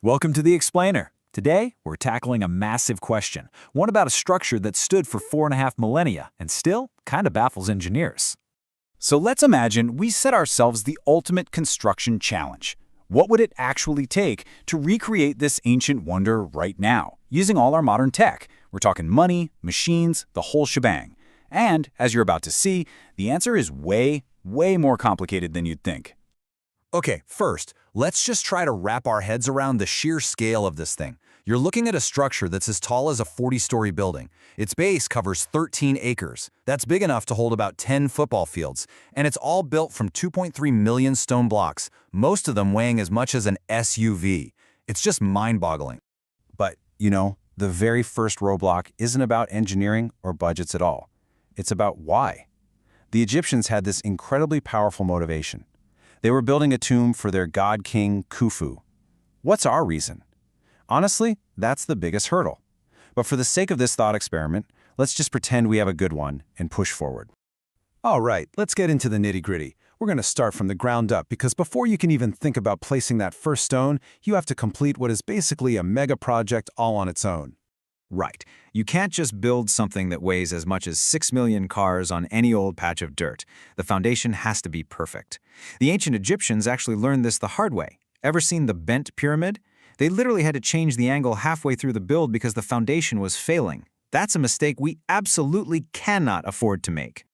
Welcome to The Explainer. Today, we're tackling a massive question, one about a structure that stood for 4.5 millennia and still kind of baffles engineers. So let's imagine we set ourselves the ultimate construction challenge. What would it actually take to recreate this ancient wonder right now, using all our modern tech? We're talking money, machines, the whole shebang. And, as you're about to see, the answer is way more complicated than you'd think. Okay, first, let's just try to wrap our heads around the sheer scale of this thing. You're looking at a structure that's as tall as a 40-story building. Its base covers 13 acres. That's big enough to hold about 10 football fields. And it's all built from 2.3 million stone blocks, most of them weighing as much as an SUV. It's just mind-boggling. But, the very first roadblock isn't about engineering or budgets at all. It's about why. The Egyptians had this incredibly powerful motivation. They were building a tomb for their god-king Khufu. What's our reason? Honestly, that's the biggest hurdle. But for the sake of this thought experiment, let's just pretend we have a good one and push forward. All right, let's get into the nitty-gritty. We're going to start from the ground up because before you can even think about placing that first stone, you have to complete what is basically a mega project all on its own. Right. You can't just build something that weighs as much as 6 million cars on any old patch of dirt. The foundation has to be perfect. The ancient Egyptians actually learned this the hard way. Ever seen the bent pyramid? They literally had to change the angle halfway through the build because the foundation was failing. That's a mistake we absolutely cannot afford to make.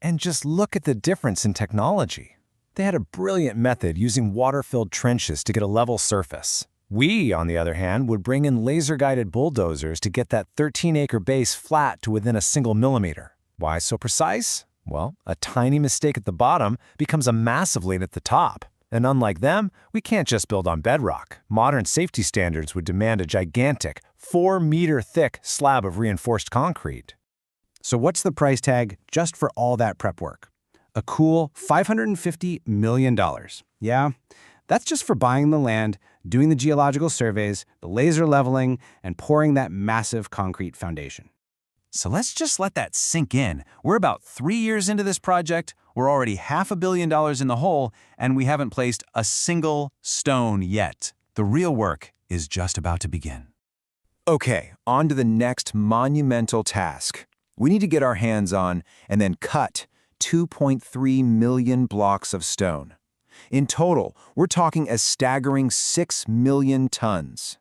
And just look at the difference in technology. They had a brilliant method using water-filled trenches to get a level surface. We, on the other hand, would bring in laser-guided bulldozers to get that 13-acre base flat to within a single millimeter. Why so precise? Well, a tiny mistake at the bottom becomes a massive lead at the top. And unlike them, we can't just build on bedrock. Modern safety standards would demand a gigantic, 4-meter-thick slab of reinforced concrete. So what's the price tag just for all that prep work? A cool $550 million. Yeah, that's just for buying the land, doing the geological surveys, the laser leveling, and pouring that massive concrete foundation. So let's just let that sink in. We're about 3 years into this project, we're already $500 million in the hole, and we haven't placed a single stone yet. The real work is just about to begin. Okay, on to the next monumental task. We need to get our hands on and then cut 2.3 million blocks of stone. In total, we're talking a staggering 6 million tons.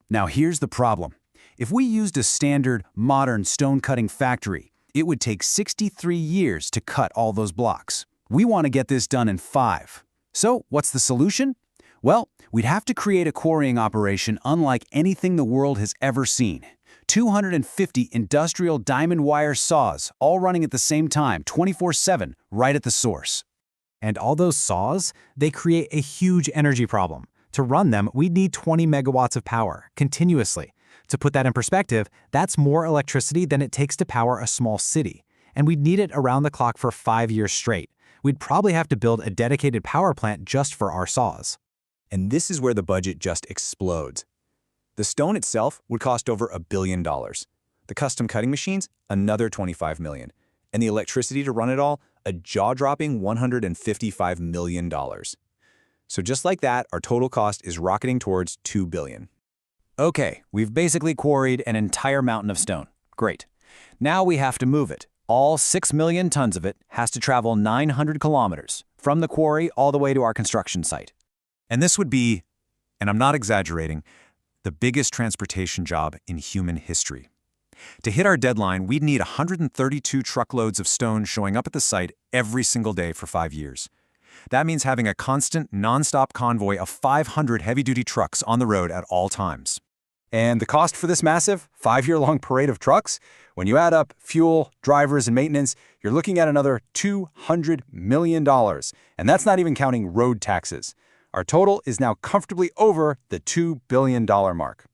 Now here's the problem. If we used a standard, modern stone-cutting factory, it would take 63 years to cut all those blocks. We want to get this done in 5. So what's the solution? Well, we'd have to create a quarrying operation unlike anything the world has ever seen. 250 industrial diamond wire saws, all running at the same time, 24/7, right at the source. And all those saws, they create a huge energy problem. To run them, we'd need 20 megawatts of power, continuously. To put that in perspective, that's more electricity than it takes to power a small city. And we'd need it around the clock for 5 years straight. We'd probably have to build a dedicated power plant just for our saws. And this is where the budget just explodes. The stone itself would cost over $1 billion. The custom cutting machines, another $25 million. And the electricity to run it all, a jaw-dropping $155 million. So just like that, our total cost is rocketing towards $2 billion. Okay, we've basically quarried an entire mountain of stone. Great. Now we have to move it. All 6 million tons of it has to travel 900 kilometers from the quarry all the way to our construction site. And this would be, and I'm not exaggerating, the biggest transportation job in human history. To hit our deadline, we'd need 132 truckloads of stone showing up at the site every single day for 5 years. That means having a constant, non-stop convoy of 500 heavy-duty trucks on the road at all times. And the cost for this massive, 5-year-long parade of trucks? When you add up fuel, drivers, and maintenance, you're looking at another $200 million. And that's not even counting road taxes. Our total is now comfortably over the $2 billion mark.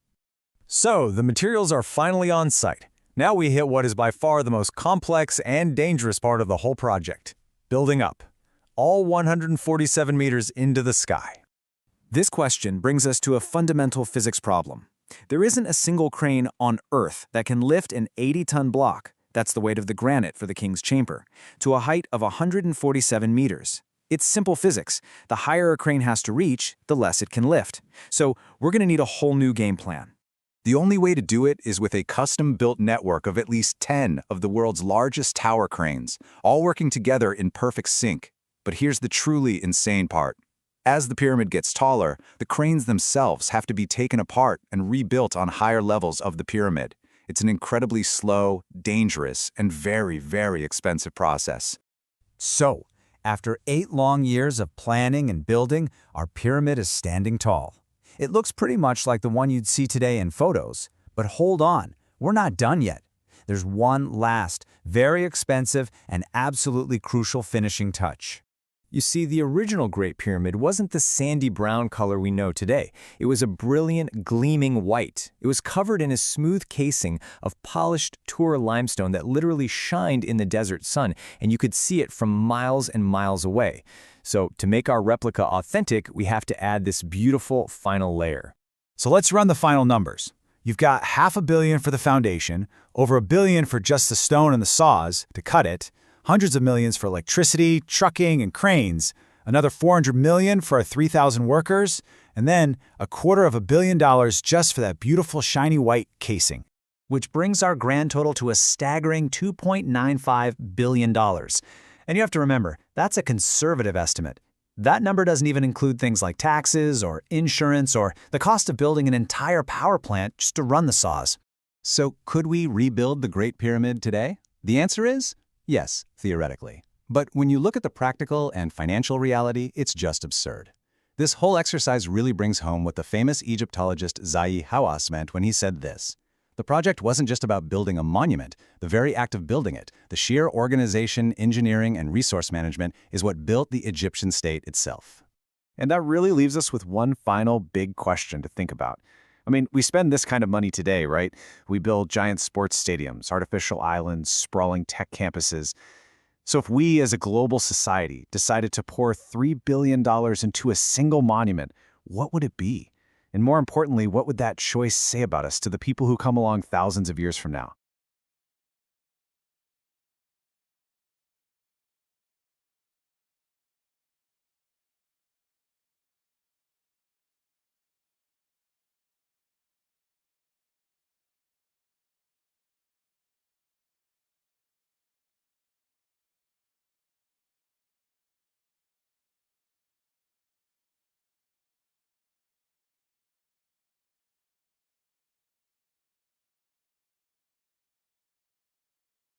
So, the materials are finally on site. Now we hit what is by far the most complex and dangerous part of the whole project: building up, all 147 meters into the sky. This question brings us to a fundamental physics problem. There isn't a single crane on Earth that can lift an 80-ton block, that's the weight of the granite for the king's chamber, to a height of 147 meters. It's simple physics. The higher a crane has to reach, the less it can lift. So we're going to need a whole new game plan. The only way to do it is with a custom-built network of at least 10 of the world's largest tower cranes, all working together in perfect sync. But here's the truly insane part. As the pyramid gets taller, the cranes themselves have to be taken apart and rebuilt on higher levels of the pyramid. It's an incredibly slow, dangerous, and very, very expensive process. So, after 8 long years of planning and building, our pyramid is standing tall. It looks pretty much like the one you'd see today in photos. But hold on, we're not done yet. There's one last, very expensive, and absolutely crucial finishing touch. You see, the original Great Pyramid wasn't the sandy brown color we know today. It was a brilliant, gleaming white. It was covered in a smooth casing of polished Tura limestone that literally shined in the desert sun, and you could see it from miles and miles away. So to make our replica authentic, we have to add this beautiful final layer. So let's run the final numbers. You've got $500 million for the foundation, over $1 billion for just the stone and the saws to cut it, hundreds of millions for electricity, trucking, and cranes, another $400 million for our 3,000 workers, and then $250 million just for that beautiful shiny white casing. Which brings our grand total to a staggering $2.95 billion. And you have to remember, that's a conservative estimate. That number doesn't even include things like taxes or insurance or the cost of building an entire power plant just to run the saws. So could we rebuild the Great Pyramid today? The answer is yes, theoretically. But when you look at the practical and financial reality, it's just absurd. This whole exercise really brings home what the famous Egyptologist Zahi Hawass meant when he said this. The project wasn't just about building a monument. The very act of building it, the sheer organization, engineering, and resource management is what built the Egyptian state itself. And that really leaves us with one final big question to think about. I mean, we spend this kind of money today, right? We build giant sports stadiums, artificial islands, sprawling tech campuses. So if we as a global society decided to pour $3 billion into a single monument, what would it be? And more importantly, what would that choice say about us to the people who come along thousands of years from now?